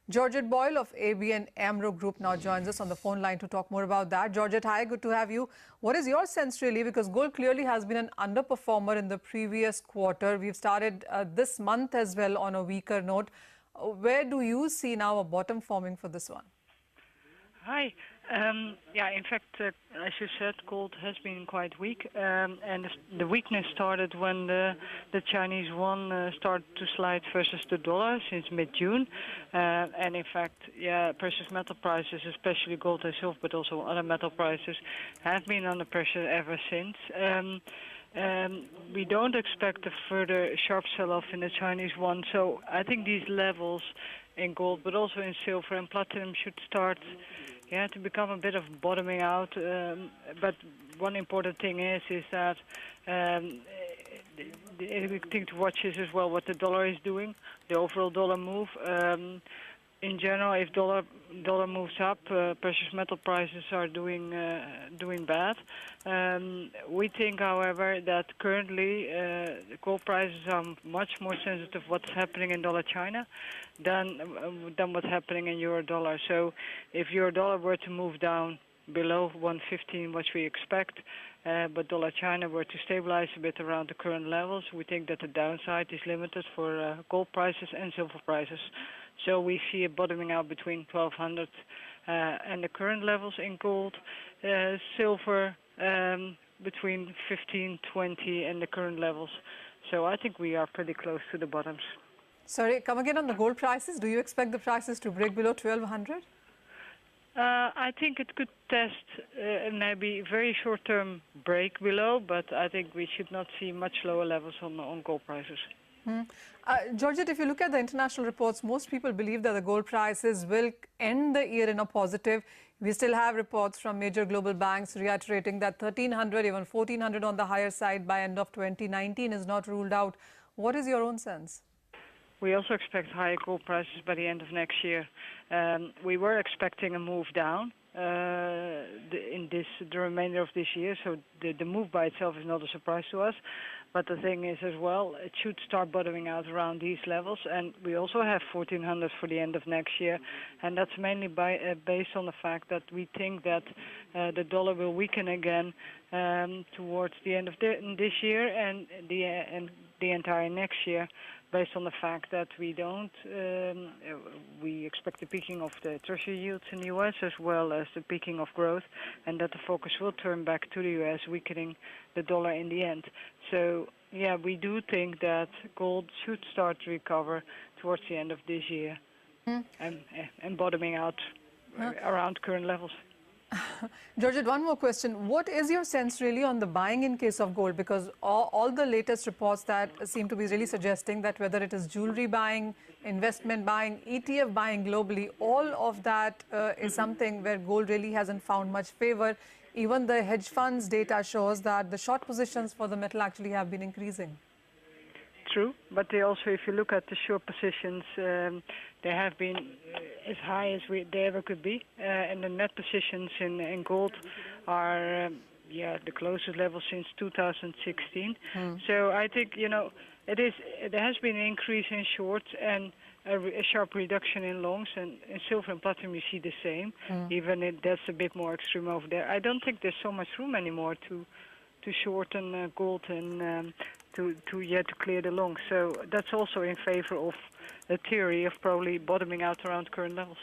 Georgette Boyle of ABN AMRO Group now joins us on the phone line to talk more about that. Georgette, hi, good to have you. What is your sense really? Because gold clearly has been an underperformer in the previous quarter. We've started this month as well on a weaker note. Where do you see now a bottom forming for this one? Hi. Yeah, in fact, as you said, gold has been quite weak, and the weakness started when the Chinese yuan started to slide versus the dollar since mid-June. And in fact, yeah, precious metal prices, especially gold and silver, but also other metal prices, have been under pressure ever since. We don't expect a further sharp sell-off in the Chinese yuan, so I think these levels in gold, but also in silver and platinum, should start to become a bit of bottoming out. But one important thing is that the thing to watch is as well what the dollar is doing, the overall dollar move. In general, if dollar moves up, precious metal prices are doing bad. We think, however, that currently the gold prices are much more sensitive to what's happening in dollar China than what's happening in euro dollar. So, if euro dollar were to move down below 115, which we expect, but dollar China were to stabilize a bit around the current levels, we think that the downside is limited for gold prices and silver prices. So we see a bottoming out between 1200 and the current levels in gold, silver between 1520 and the current levels. So I think we are pretty close to the bottoms. Sorry, come again on the gold prices. Do you expect the prices to break below 1200? I think it could test maybe very short-term break below, but I think we should not see much lower levels on gold prices. Georgette, if you look at the international reports, most people believe that the gold prices will end the year in a positive. We still have reports from major global banks reiterating that 1300, even 1400 on the higher side by end of 2019 is not ruled out. What is your own sense? We also expect higher gold prices by the end of next year. We were expecting a move down in the remainder of this year, so the move by itself is not a surprise to us. But the thing is as well, it should start bottoming out around these levels, and we also have 1400 for the end of next year, and that's mainly based on the fact that we think that the dollar will weaken again towards the end of this year and the entire next year, based on the fact that we expect the peaking of the treasury yields in the U.S. as well as the peaking of growth, and that the focus will turn back to the U.S., weakening the dollar in the end. So, yeah, we do think that gold should start to recover towards the end of this year and bottoming out around current levels. Georgette, one more question. What is your sense really on the buying in case of gold? Because all the latest reports that seem to be really suggesting that whether it is jewelry buying, investment buying, ETF buying globally, all of that is something where gold really hasn't found much favor. Even the hedge funds data shows that the short positions for the metal actually have been increasing. True, but they also, if you look at the short positions, they have been as high as they ever could be, and the net positions in gold are the closest level since 2016. So I think there has been an increase in shorts and a sharp reduction in longs, and in silver and platinum you see the same, even if that's a bit more extreme over there. I don't think there's so much room anymore to shorten gold and to clear the long. So that's also in favor of the theory of probably bottoming out around current levels.